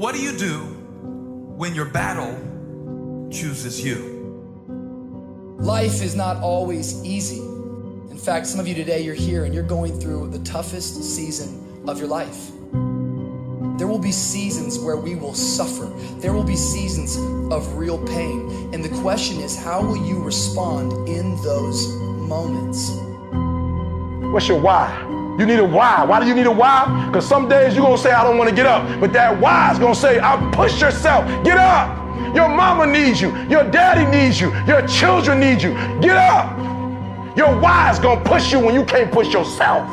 What do you do when your battle chooses you? Life is not always easy. In fact, some of you today, you're here and you're going through the toughest season of your life. There will be seasons where we will suffer. There will be seasons of real pain. And the question is, how will you respond in those moments? What's your why? You need a why. Why do you need a why? Because some days you're going to say, I don't want to get up. But that why is going to say, push yourself. Get up. Your mama needs you. Your daddy needs you. Your children need you. Get up. Your why is going to push you when you can't push yourself.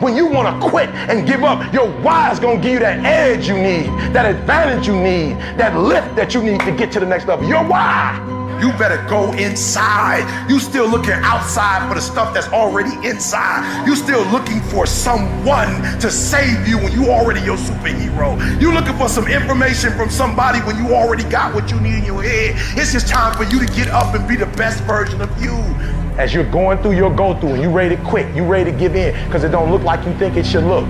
When you want to quit and give up, your why is going to give you that edge you need, that advantage you need, that lift that you need to get to the next level. Your why. You better go inside. You still looking outside for the stuff that's already inside. You still looking for someone to save you when you already your superhero. You looking for some information from somebody when you already got what you need in your head. It's just time for you to get up and be the best version of you. As you're going through your go-through and you ready to quit, you ready to give in because it don't look like you think it should look.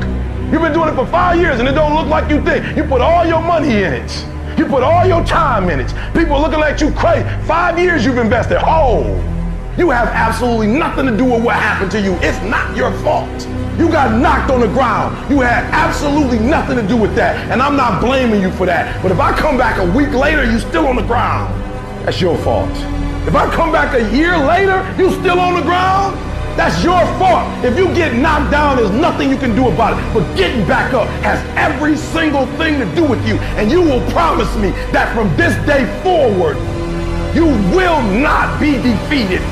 You've been doing it for 5 years and it don't look like you think. You put all your money in it. You put all your time in it. People looking at you crazy. 5 years you've invested. Oh, you have absolutely nothing to do with what happened to you. It's not your fault. You got knocked on the ground. You had absolutely nothing to do with that. And I'm not blaming you for that. But if I come back a week later, you still on the ground, that's your fault. If I come back a year later, you still on the ground, that's your fault. If you get knocked down, there's nothing you can do about it. But getting back up has every single thing to do with you. And you will promise me that from this day forward, you will not be defeated.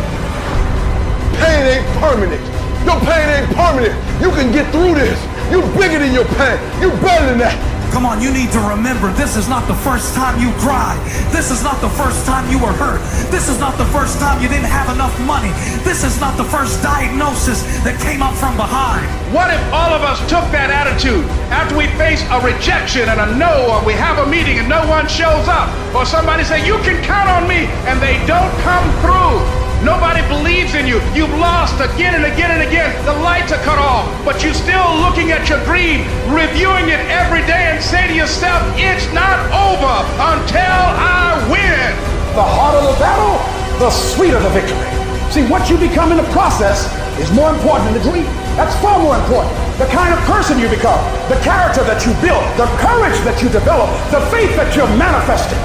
Pain ain't permanent. Your pain ain't permanent. You can get through this. You're bigger than your pain. You're better than that. Come on, you need to remember, this is not the first time you cried. This is not the first time you were hurt. This is not the first time you didn't have enough money. This is not the first diagnosis that came up from behind. What if all of us took that attitude after we face a rejection and a no, or we have a meeting and no one shows up, or somebody say, you can count on me, and they don't come through? Nobody believes in you. You've lost again and again and again. The lights are cut off, but you're still looking at your dream, reviewing it every day, and say to yourself, it's not over until I win. The harder the battle, the sweeter the victory. See, what you become in the process is more important than the dream. That's far more important. The kind of person you become, the character that you build, the courage that you develop, the faith that you're manifesting.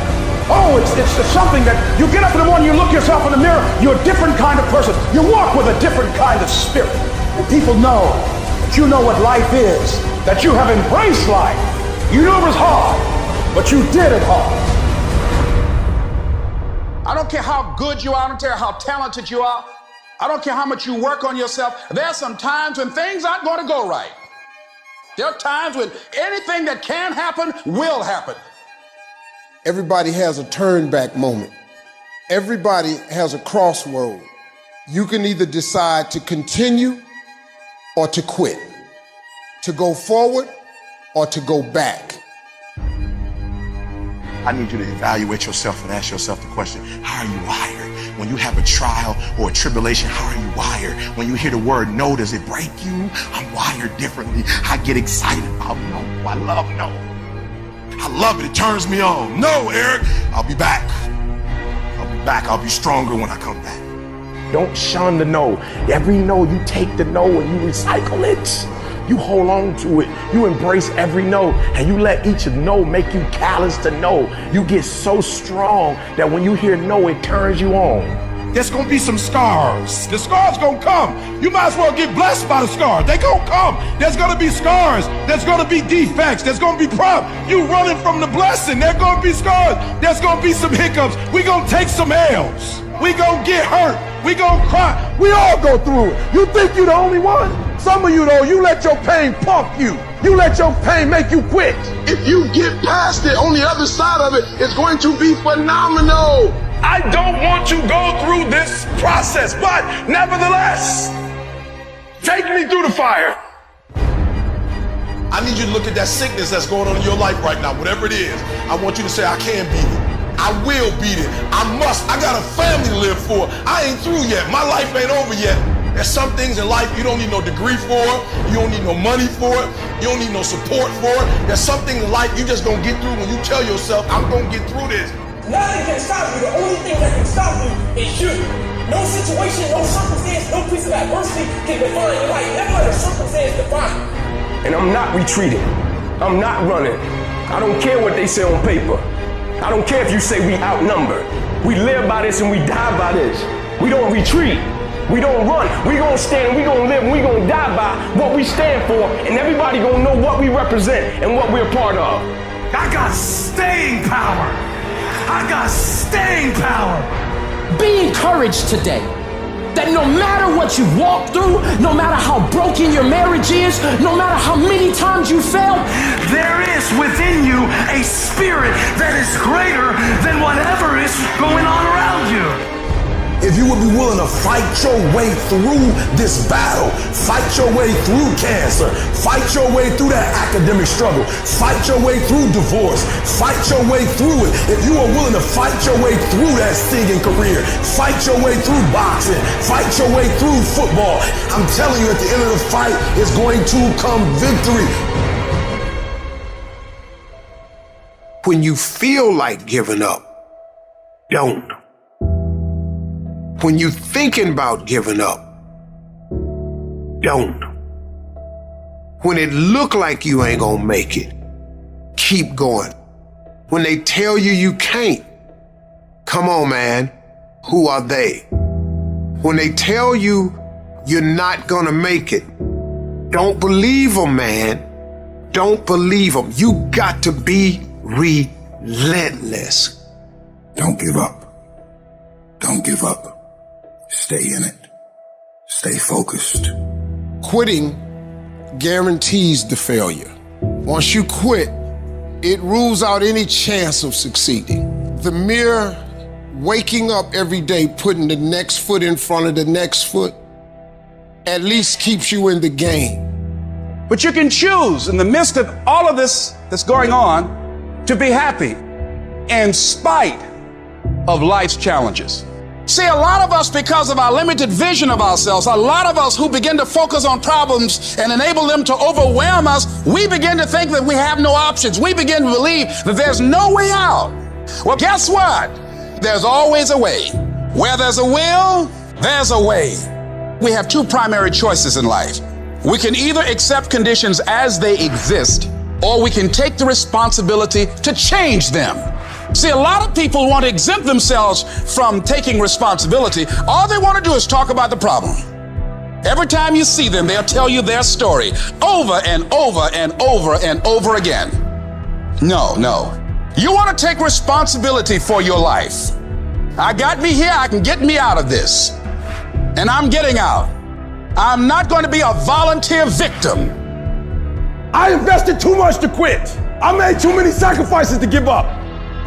Oh, it's something that you get up in the morning, you look yourself in the mirror, you're a different kind of person. You walk with a different kind of spirit. And people know that you know what life is, that you have embraced life. You knew it was hard, but you did it hard. I don't care how good you are, I don't care how talented you are, I don't care how much you work on yourself. There are some times when things aren't going to go right. There are times when anything that can happen will happen. Everybody has a turn back moment. Everybody has a crossroad. You can either decide to continue or to quit, to go forward or to go back. I need you to evaluate yourself and ask yourself the question, how are you wired? When you have a trial or a tribulation, how are you wired? When you hear the word no, does it break you? I'm wired differently. I get excited about no. I love no. I love it. It turns me on. No, Eric, I'll be back. I'll be back. I'll be stronger when I come back. Don't shun the no. Every no, you take the no and you recycle it. You hold on to it. You embrace every no and you let each no make you callous to no. You get so strong that when you hear no, it turns you on. There's gonna be some scars. The scars gonna come. You might as well get blessed by the scars. They gonna come. There's gonna be scars. There's gonna be defects. There's gonna be problems. You running from the blessing. There's gonna be scars. There's gonna be some hiccups. We gonna take some L's. We gonna get hurt. We gonna cry. We all go through it. You think you the only one? Some of you though, you let your pain pump you. You let your pain make you quit. If you get past it, on the other side of it, it's going to be phenomenal. I don't want to go through this process, but nevertheless, take me through the fire. I need you to look at that sickness that's going on in your life right now, whatever it is. I want you to say, I can beat it. I will beat it. I must. I got a family to live for. I ain't through yet. My life ain't over yet. There's some things in life you don't need no degree for, you don't need no money for it, you don't need no support for it. There's some things in life you just gonna get through when you tell yourself, I'm gonna get through this. Nothing can stop you. The only thing that can stop you is you. No situation, no circumstance, no piece of adversity can define your life. Never let a circumstance define you. And I'm not retreating. I'm not running. I don't care what they say on paper. I don't care if you say we outnumbered. We live by this and we die by this. We don't retreat. We don't run. We gonna stand and we gonna live and we gonna die by what we stand for, and everybody gonna know what we represent and what we're a part of. I got staying power. I got staying power. Be encouraged today that no matter what you walk through, no matter how broken your marriage is, no matter how many times you fail, there is within you a spirit that is greater than whatever is going on around you. If you would be willing to fight your way through this battle, fight your way through cancer, fight your way through that academic struggle, fight your way through divorce, fight your way through it. If you are willing to fight your way through that singing career, fight your way through boxing, fight your way through football, I'm telling you, at the end of the fight is going to come victory. When you feel like giving up, don't. When you're thinking about giving up, don't. When it look like you ain't gonna make it, keep going. When they tell you you can't, come on, man, who are they? When they tell you you're not gonna make it, don't believe them, man. Don't believe them. You got to be relentless. Don't give up. Don't give up. Stay in it. Stay focused. Quitting guarantees the failure. Once you quit, it rules out any chance of succeeding. The mere waking up every day, putting the next foot in front of the next foot, at least keeps you in the game. But you can choose in the midst of all of this that's going on to be happy in spite of life's challenges. See, a lot of us, because of our limited vision of ourselves, a lot of us who begin to focus on problems and enable them to overwhelm us, we begin to think that we have no options. We begin to believe that there's no way out. Well, guess what? There's always a way. Where there's a will, there's a way. We have two primary choices in life. We can either accept conditions as they exist, or we can take the responsibility to change them. See, a lot of people want to exempt themselves from taking responsibility. All they want to do is talk about the problem. Every time you see them, they'll tell you their story over and over and over and over again. No. You want to take responsibility for your life. I got me here, I can get me out of this. And I'm getting out. I'm not going to be a volunteer victim. I invested too much to quit. I made too many sacrifices to give up.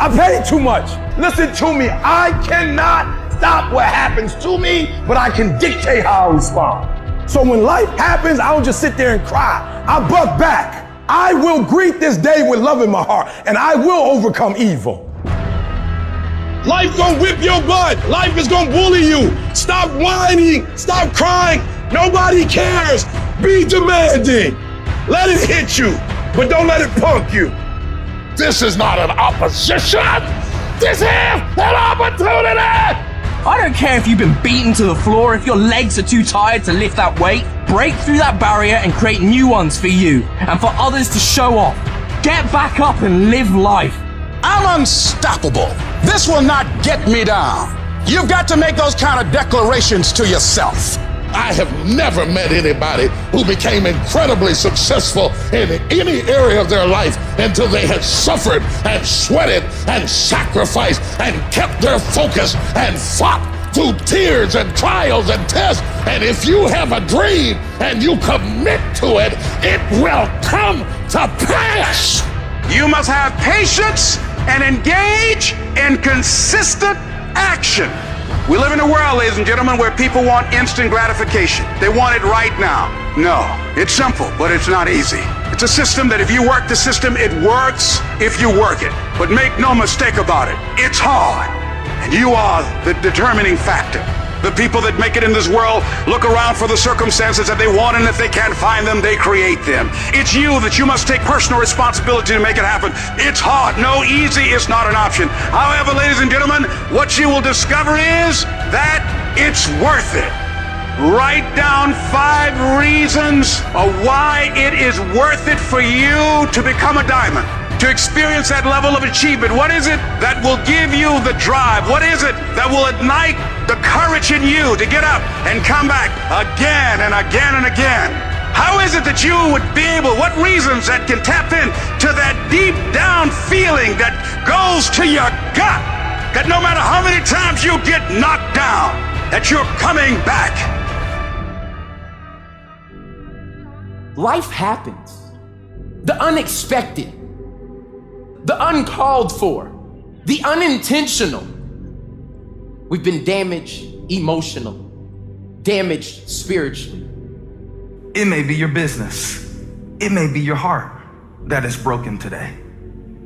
I paid too much. Listen to me. I cannot stop what happens to me, but I can dictate how I respond. So when life happens, I don't just sit there and cry. I buck back. I will greet this day with love in my heart, and I will overcome evil. Life gonna whip your butt. Life is gonna bully you. Stop whining. Stop crying. Nobody cares. Be demanding. Let it hit you, but don't let it punk you. This is not an opposition. This is an opportunity. I don't care if you've been beaten to the floor, if your legs are too tired to lift that weight. Break through that barrier and create new ones for you and for others to show off. Get back up and live life. I'm unstoppable. This will not get me down. You've got to make those kind of declarations to yourself. I have never met anybody who became incredibly successful in any area of their life until they had suffered and sweated and sacrificed and kept their focus and fought through tears and trials and tests. And if you have a dream and you commit to it, it will come to pass. You must have patience and engage in consistent action. We live in a world, ladies and gentlemen, where people want instant gratification. They want it right now. No, it's simple, but it's not easy. It's a system that if you work the system, it works if you work it. But make no mistake about it, it's hard. And you are the determining factor. The people that make it in this world look around for the circumstances that they want, and if they can't find them, they create them. It's you that you must take personal responsibility to make it happen. It's hard. No, easy is not an option. However, ladies and gentlemen, what you will discover is that it's worth it. Write down 5 reasons of why it is worth it for you to become a diamond, to experience that level of achievement. What is it that will give you the drive? What is it that will ignite the courage in you to get up and come back again and again and again? How is it that you would be able, what reasons that can tap in to that deep down feeling that goes to your gut, that no matter how many times you get knocked down, that you're coming back? Life happens. The unexpected, the uncalled for, the unintentional. We've been damaged emotionally, damaged spiritually. It may be your business. It may be your heart that is broken today.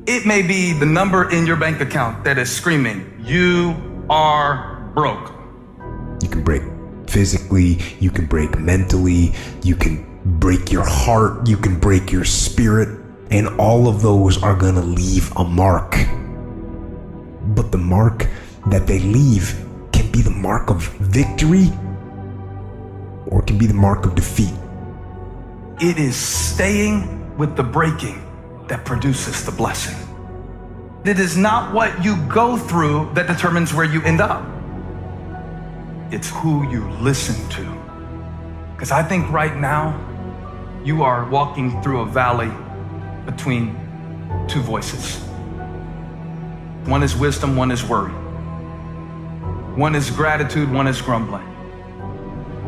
It may be the number in your bank account that is screaming, "You are broke." You can break physically, you can break mentally, you can break your heart, you can break your spirit, and all of those are gonna leave a mark. But the mark that they leave can be the mark of victory, or it can be the mark of defeat. It is staying with the breaking that produces the blessing. It is not what you go through that determines where you end up. It's who you listen to. Because I think right now, you are walking through a valley between 2 voices. One is wisdom, one is worry. One is gratitude, one is grumbling.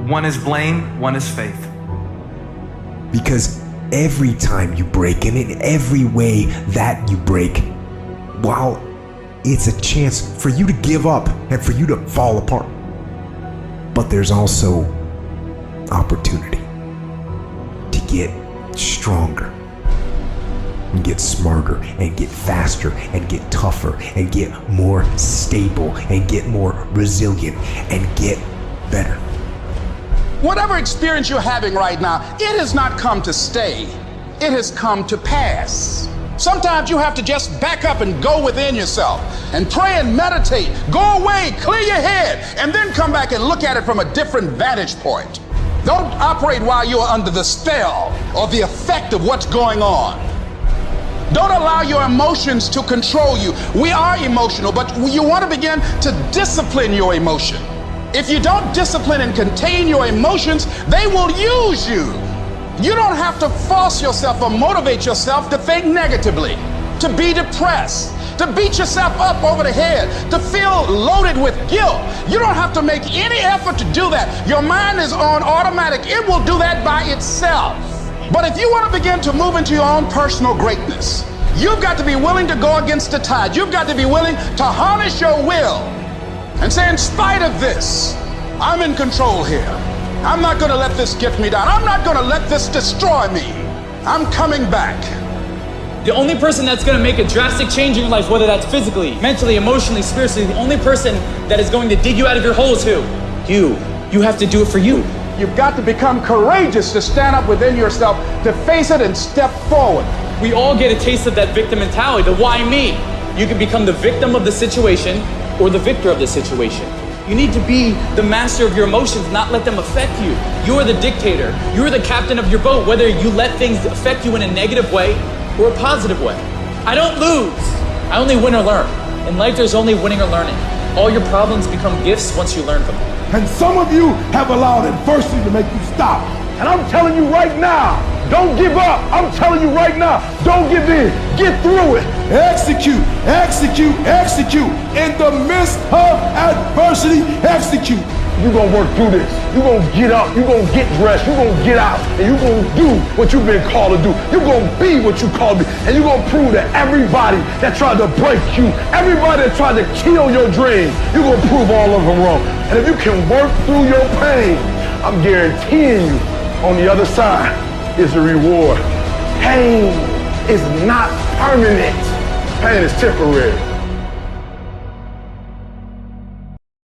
One is blame, one is faith. Because every time you break, and in every way that you break, while it's a chance for you to give up and for you to fall apart, but there's also opportunity to get stronger and get smarter and get faster and get tougher and get more stable and get more resilient and get better. Whatever experience you're having right now, it has not come to stay. It has come to pass. Sometimes you have to just back up and go within yourself and pray and meditate. Go away, clear your head, and then come back and look at it from a different vantage point. Don't operate while you are under the spell or the effect of what's going on. Don't allow your emotions to control you. We are emotional, but you want to begin to discipline your emotion. If you don't discipline and contain your emotions, they will use you. You don't have to force yourself or motivate yourself to think negatively, to be depressed, to beat yourself up over the head, to feel loaded with guilt. You don't have to make any effort to do that. Your mind is on automatic. It will do that by itself. But if you want to begin to move into your own personal greatness, you've got to be willing to go against the tide. You've got to be willing to harness your will and say, in spite of this, I'm in control here. I'm not going to let this get me down. I'm not going to let this destroy me. I'm coming back. The only person that's going to make a drastic change in your life, whether that's physically, mentally, emotionally, spiritually, the only person that is going to dig you out of your hole is who? You. You have to do it for you. You've got to become courageous to stand up within yourself, to face it and step forward. We all get a taste of that victim mentality, the why me. You can become the victim of the situation or the victor of the situation. You need to be the master of your emotions, not let them affect you. You are the dictator. You are the captain of your boat, whether you let things affect you in a negative way or a positive way. I don't lose. I only win or learn. In life, there's only winning or learning. All your problems become gifts once you learn from them. And some of you have allowed adversity to make you stop. And I'm telling you right now, don't give up. I'm telling you right now, don't give in. Get through it. Execute, execute, execute. In the midst of adversity, execute. You're going to work through this. You're going to get up. You're going to get dressed. You're going to get out. And you're going to do what you've been called to do. You're going to be what you called to be. And you're going to prove to everybody that tried to break you, everybody that tried to kill your dreams, you're going to prove all of them wrong. And if you can work through your pain, I'm guaranteeing you, on the other side is a reward. Pain is not permanent. Pain is temporary.